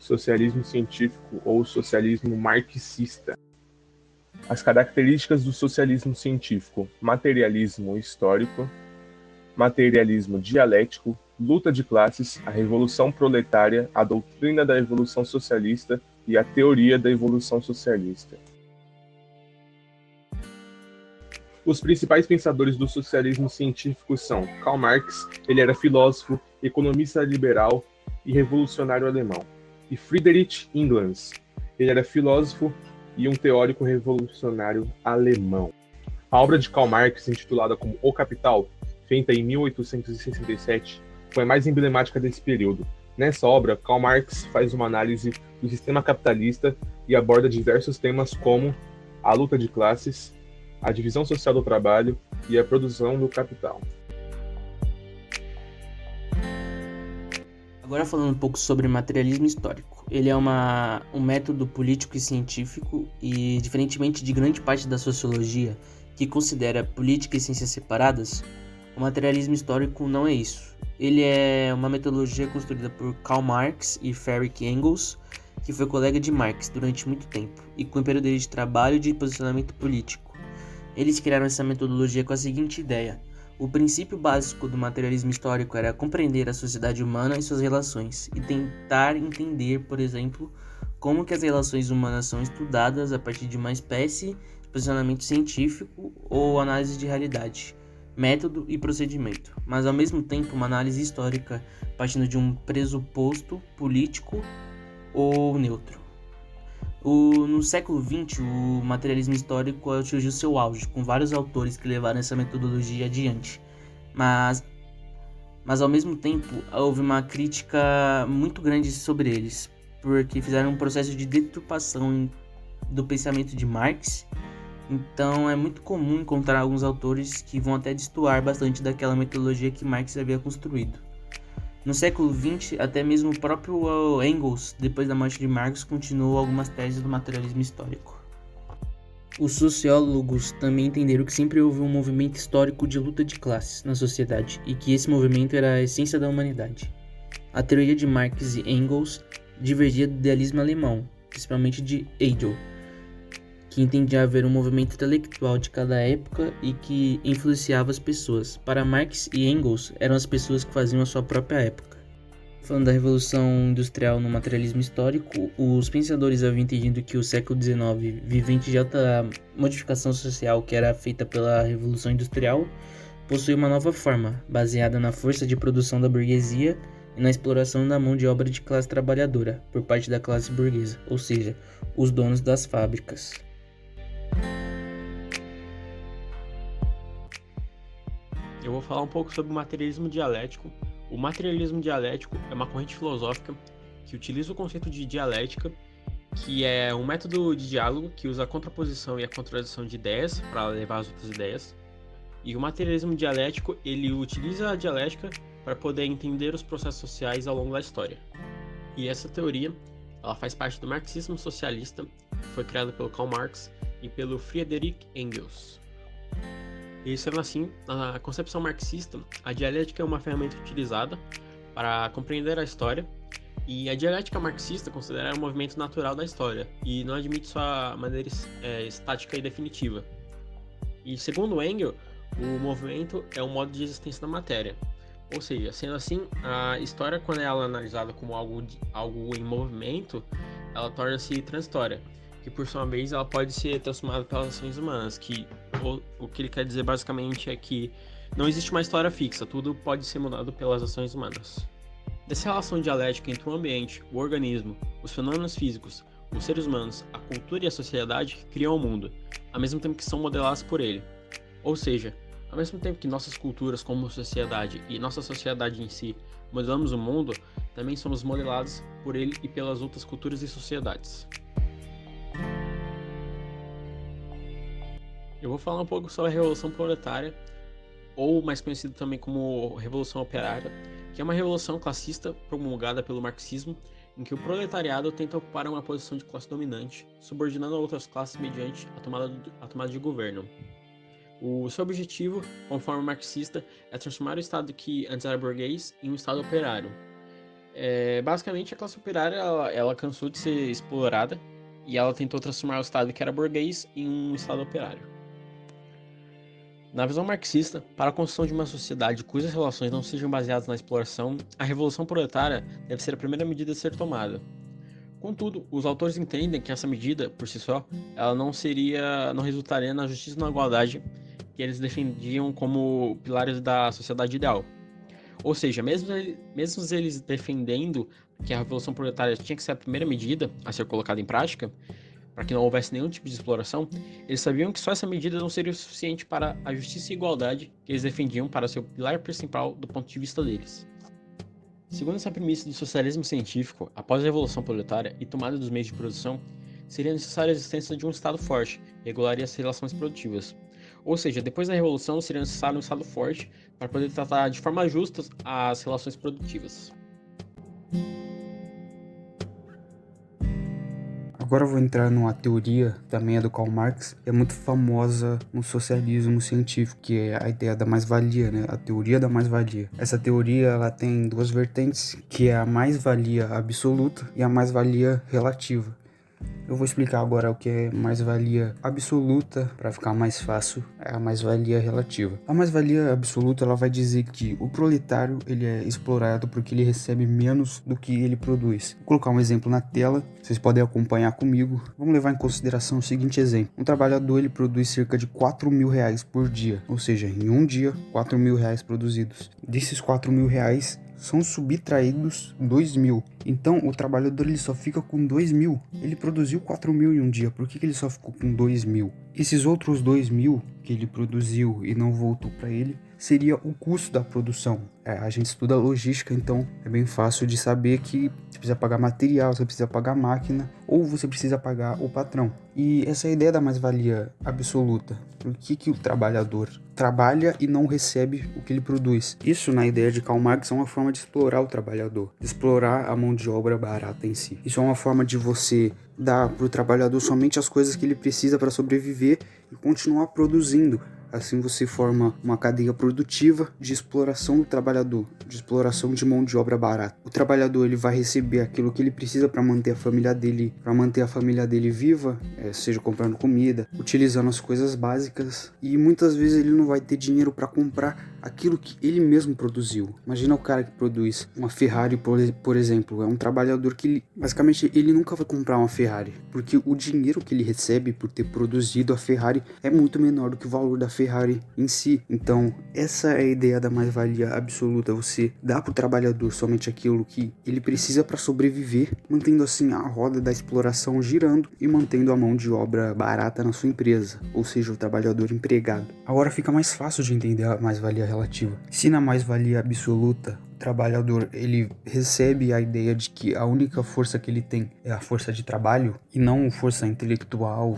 socialismo científico ou socialismo marxista. As características do socialismo científico: materialismo histórico, materialismo dialético, luta de classes, a revolução proletária, a doutrina da evolução socialista e a teoria da evolução socialista. Os principais pensadores do socialismo científico são Karl Marx, ele era filósofo, economista liberal e revolucionário alemão, e Friedrich Engels, ele era filósofo e um teórico revolucionário alemão. A obra de Karl Marx, intitulada como O Capital, feita em 1867, foi a mais emblemática desse período. Nessa obra, Karl Marx faz uma análise do sistema capitalista e aborda diversos temas como a luta de classes, a divisão social do trabalho e a produção do capital. Agora falando um pouco sobre materialismo histórico. Ele é um método político e científico e, diferentemente de grande parte da sociologia, que considera política e ciências separadas, o materialismo histórico não é isso. Ele é uma metodologia construída por Karl Marx e Friedrich Engels, que foi colega de Marx durante muito tempo, e com o período dele de trabalho e de posicionamento político. Eles criaram essa metodologia com a seguinte ideia: o princípio básico do materialismo histórico era compreender a sociedade humana e suas relações, e tentar entender, por exemplo, como que as relações humanas são estudadas a partir de uma espécie de posicionamento científico ou análise de realidade, método e procedimento, mas ao mesmo tempo uma análise histórica partindo de um pressuposto político ou neutro. No século XX, o materialismo histórico atingiu seu auge, com vários autores que levaram essa metodologia adiante. Mas ao mesmo tempo, houve uma crítica muito grande sobre eles, porque fizeram um processo de deturpação do pensamento de Marx. Então é muito comum encontrar alguns autores que vão até destoar bastante daquela metodologia que Marx havia construído. No século XX, até mesmo o próprio Engels, depois da morte de Marx, continuou algumas teses do materialismo histórico. Os sociólogos também entenderam que sempre houve um movimento histórico de luta de classes na sociedade e que esse movimento era a essência da humanidade. A teoria de Marx e Engels divergia do idealismo alemão, principalmente de Hegel, que entendia haver um movimento intelectual de cada época e que influenciava as pessoas. Para Marx e Engels, eram as pessoas que faziam a sua própria época. Falando da Revolução Industrial no materialismo histórico, os pensadores haviam entendido que o século XIX, vivente de alta modificação social que era feita pela Revolução Industrial, possuía uma nova forma, baseada na força de produção da burguesia e na exploração da mão de obra de classe trabalhadora por parte da classe burguesa, ou seja, os donos das fábricas. Eu vou falar um pouco sobre o materialismo dialético. O materialismo dialético é uma corrente filosófica que utiliza o conceito de dialética, que é um método de diálogo que usa a contraposição e a contradição de ideias para levar as outras ideias. E o materialismo dialético, ele utiliza a dialética para poder entender os processos sociais ao longo da história. E essa teoria, ela faz parte do marxismo socialista, que foi criado pelo Karl Marx e pelo Friedrich Engels. E sendo assim, na concepção marxista, a dialética é uma ferramenta utilizada para compreender a história, e a dialética marxista considera o movimento natural da história e não admite sua maneira estática e definitiva. E segundo Engels, o movimento é um modo de existência da matéria. Ou seja, sendo assim, a história, quando ela é analisada como algo em movimento, ela torna-se transitória, que por sua vez ela pode ser transformada pelas ações humanas, o que ele quer dizer basicamente é que não existe uma história fixa, tudo pode ser mudado pelas ações humanas. Dessa relação dialética entre o ambiente, o organismo, os fenômenos físicos, os seres humanos, a cultura e a sociedade criam o mundo, ao mesmo tempo que são modelados por ele. Ou seja, ao mesmo tempo que nossas culturas como sociedade e nossa sociedade em si modelamos o mundo, também somos modelados por ele e pelas outras culturas e sociedades. Eu vou falar um pouco sobre a Revolução Proletária, ou mais conhecida também como Revolução Operária, que é uma revolução classista promulgada pelo marxismo, em que o proletariado tenta ocupar uma posição de classe dominante, subordinando a outras classes mediante a tomada de governo. O seu objetivo, conforme o marxista, é transformar o Estado que antes era burguês em um Estado operário. Basicamente, a classe operária ela cansou de ser explorada e ela tentou transformar o Estado que era burguês em um Estado operário. Na visão marxista, para a construção de uma sociedade cujas relações não sejam baseadas na exploração, a revolução proletária deve ser a primeira medida a ser tomada. Contudo, os autores entendem que essa medida, por si só, ela não resultaria na justiça e na igualdade que eles defendiam como pilares da sociedade ideal. Ou seja, mesmo eles defendendo que a revolução proletária tinha que ser a primeira medida a ser colocada em prática, para que não houvesse nenhum tipo de exploração, eles sabiam que só essa medida não seria o suficiente para a justiça e igualdade que eles defendiam para ser o pilar principal do ponto de vista deles. Segundo essa premissa do socialismo científico, após a revolução proletária e tomada dos meios de produção, seria necessária a existência de um Estado forte, que regularia as relações produtivas. Ou seja, depois da revolução seria necessário um Estado forte para poder tratar de forma justa as relações produtivas. Agora eu vou entrar numa teoria, também é do Karl Marx, que é muito famosa no socialismo científico, que é a ideia da mais-valia, né? A teoria da mais-valia. Essa teoria ela tem duas vertentes, que é a mais-valia absoluta e a mais-valia relativa. Eu vou explicar agora o que é mais-valia absoluta, para ficar mais fácil, é a mais-valia relativa. A mais-valia absoluta ela vai dizer que o proletário ele é explorado porque ele recebe menos do que ele produz. Vou colocar um exemplo na tela, vocês podem acompanhar comigo. Vamos levar em consideração o seguinte exemplo. Um trabalhador ele produz cerca de R$4.000 por dia, ou seja, em um dia, R$4.000 produzidos. Desses R$4.000, são subtraídos 2.000. Então o trabalhador ele só fica com 2.000. Ele produziu 4.000 em um dia. Por que ele só ficou com 2.000? Esses outros 2.000 que ele produziu e não voltou para ele seria o custo da produção. A gente estuda logística, então é bem fácil de saber que você precisa pagar material, você precisa pagar máquina ou você precisa pagar o patrão. E essa é a ideia da mais-valia absoluta. Por que o trabalhador trabalha e não recebe o que ele produz? Isso, na ideia de Karl Marx, é uma forma de explorar o trabalhador, de explorar a mão de obra barata em si. Isso é uma forma de você dar para o trabalhador somente as coisas que ele precisa para sobreviver e continuar produzindo. Assim você forma uma cadeia produtiva de exploração do trabalhador, de exploração de mão de obra barata. O trabalhador ele vai receber aquilo que ele precisa para manter a família dele viva, seja comprando comida, utilizando as coisas básicas, e muitas vezes ele não vai ter dinheiro para comprar aquilo que ele mesmo produziu. Imagina o cara que produz uma Ferrari, por exemplo, é um trabalhador que basicamente ele nunca vai comprar uma Ferrari, porque o dinheiro que ele recebe por ter produzido a Ferrari é muito menor do que o valor da Ferrari em si. Então essa é a ideia da mais-valia absoluta, você dá para o trabalhador somente aquilo que ele precisa para sobreviver, mantendo assim a roda da exploração girando e mantendo a mão de obra barata na sua empresa, ou seja, o trabalhador empregado. Agora fica mais fácil de entender a mais-valia relativa. Se na mais-valia absoluta o trabalhador ele recebe a ideia de que a única força que ele tem é a força de trabalho e não força intelectual,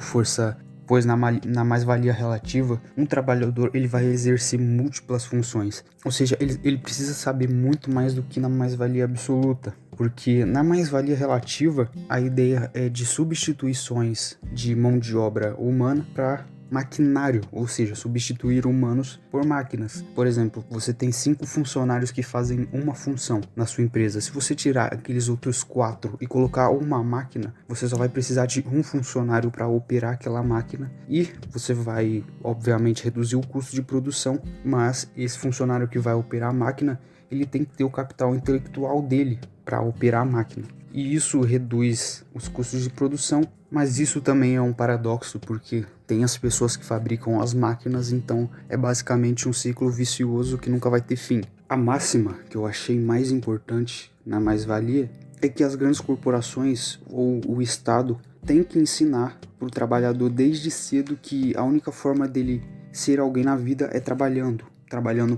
pois na mais-valia relativa, um trabalhador ele vai exercer múltiplas funções. Ou seja, ele precisa saber muito mais do que na mais-valia absoluta. Porque na mais-valia relativa, a ideia é de substituições de mão de obra humana para maquinário, ou seja, substituir humanos por máquinas. Por exemplo, você tem 5 funcionários que fazem uma função na sua empresa. Se você tirar aqueles outros 4 e colocar uma máquina, você só vai precisar de um funcionário para operar aquela máquina e você vai, obviamente, reduzir o custo de produção, mas esse funcionário que vai operar a máquina, ele tem que ter o capital intelectual dele para operar a máquina. E isso reduz os custos de produção, mas isso também é um paradoxo, porque tem as pessoas que fabricam as máquinas, então é basicamente um ciclo vicioso que nunca vai ter fim. A máxima que eu achei mais importante na mais-valia é que as grandes corporações ou o Estado têm que ensinar para o trabalhador desde cedo que a única forma dele ser alguém na vida é trabalhando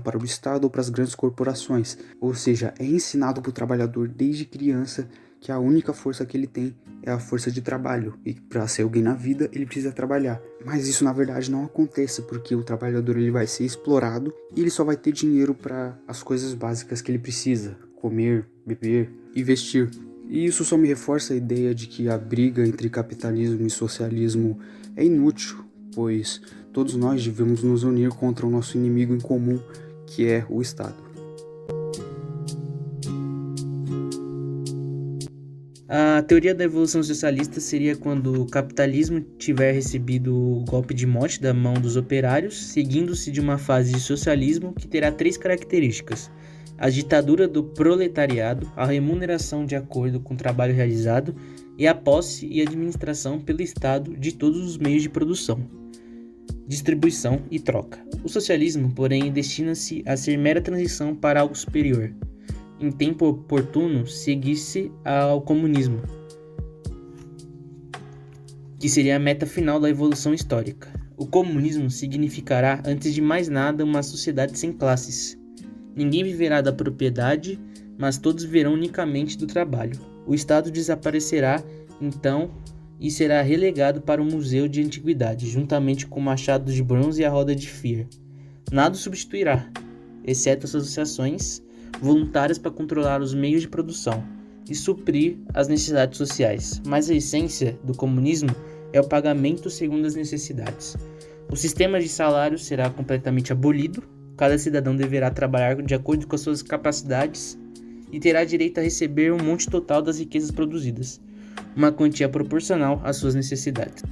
para o Estado ou para as grandes corporações. Ou seja, é ensinado para o trabalhador desde criança que a única força que ele tem é a força de trabalho, e para ser alguém na vida ele precisa trabalhar. Mas isso na verdade não acontece, porque o trabalhador ele vai ser explorado e ele só vai ter dinheiro para as coisas básicas que ele precisa: comer, beber e vestir. E isso só me reforça a ideia de que a briga entre capitalismo e socialismo é inútil, pois todos nós devemos nos unir contra o nosso inimigo em comum, que é o Estado. A teoria da evolução socialista seria quando o capitalismo tiver recebido o golpe de morte da mão dos operários, seguindo-se de uma fase de socialismo que terá 3 características: a ditadura do proletariado, a remuneração de acordo com o trabalho realizado e a posse e administração pelo Estado de todos os meios de produção, distribuição e troca. O socialismo, porém, destina-se a ser mera transição para algo superior. Em tempo oportuno, seguir-se ao comunismo, que seria a meta final da evolução histórica. O comunismo significará, antes de mais nada, uma sociedade sem classes. Ninguém viverá da propriedade, mas todos viverão unicamente do trabalho. O Estado desaparecerá, então, e será relegado para o Museu de Antiguidade, juntamente com o machado de bronze e a roda de Fear. Nada o substituirá, exceto as associações voluntárias para controlar os meios de produção e suprir as necessidades sociais. Mas a essência do comunismo é o pagamento segundo as necessidades. O sistema de salário será completamente abolido, cada cidadão deverá trabalhar de acordo com as suas capacidades e terá direito a receber um monte total das riquezas produzidas, uma quantia proporcional às suas necessidades.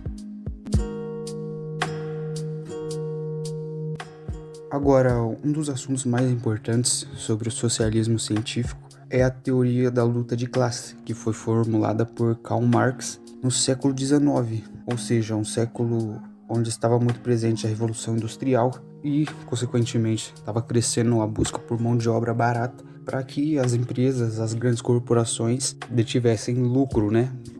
Agora, um dos assuntos mais importantes sobre o socialismo científico é a teoria da luta de classe, que foi formulada por Karl Marx no século XIX, ou seja, um século onde estava muito presente a Revolução Industrial e, consequentemente, estava crescendo a busca por mão de obra barata para que as empresas, as grandes corporações detivessem lucro,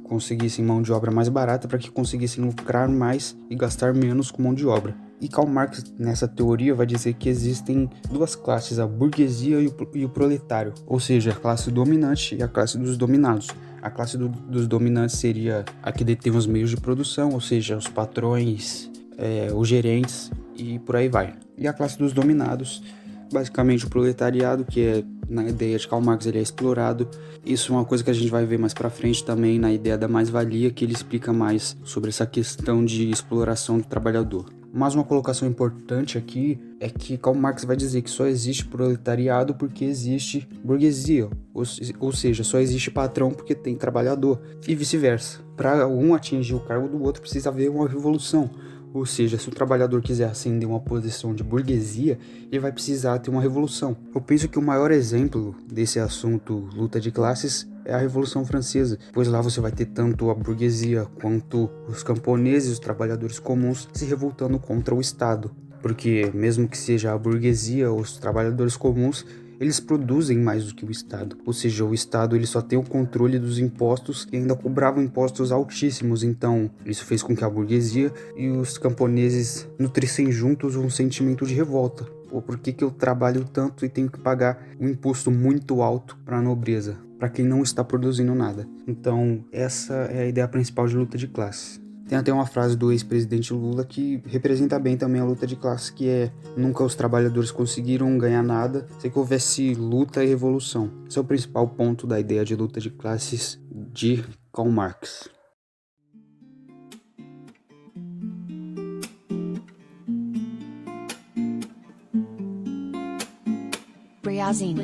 conseguissem mão de obra mais barata para que conseguissem lucrar mais e gastar menos com mão de obra. E Karl Marx, nessa teoria, vai dizer que existem 2 classes, a burguesia e o proletário, ou seja, a classe dominante e a classe dos dominados. A classe dos dominantes seria a que detém os meios de produção, ou seja, os patrões, os gerentes e por aí vai. E a classe dos dominados, basicamente o proletariado, que é, na ideia de Karl Marx, ele é explorado. Isso é uma coisa que a gente vai ver mais pra frente também na ideia da mais-valia, que ele explica mais sobre essa questão de exploração do trabalhador. Mas uma colocação importante aqui é que Karl Marx vai dizer que só existe proletariado porque existe burguesia, ou seja, só existe patrão porque tem trabalhador, e vice-versa. Para um atingir o cargo do outro precisa haver uma revolução, ou seja, se o trabalhador quiser ascender uma posição de burguesia, ele vai precisar ter uma revolução. Eu penso que o maior exemplo desse assunto luta de classes é a Revolução Francesa, pois lá você vai ter tanto a burguesia quanto os camponeses, os trabalhadores comuns, se revoltando contra o Estado. Porque mesmo que seja a burguesia ou os trabalhadores comuns, eles produzem mais do que o Estado. Ou seja, o Estado ele só tem o controle dos impostos e ainda cobrava impostos altíssimos. Então, isso fez com que a burguesia e os camponeses nutrissem juntos um sentimento de revolta. Por que eu trabalho tanto e tenho que pagar um imposto muito alto para a nobreza, para quem não está produzindo nada? Então, essa é a ideia principal de luta de classe. Tem até uma frase do ex-presidente Lula que representa bem também a luta de classe, que é: nunca os trabalhadores conseguiram ganhar nada sem que houvesse luta e revolução. Esse é o principal ponto da ideia de luta de classes de Karl Marx. Briazine.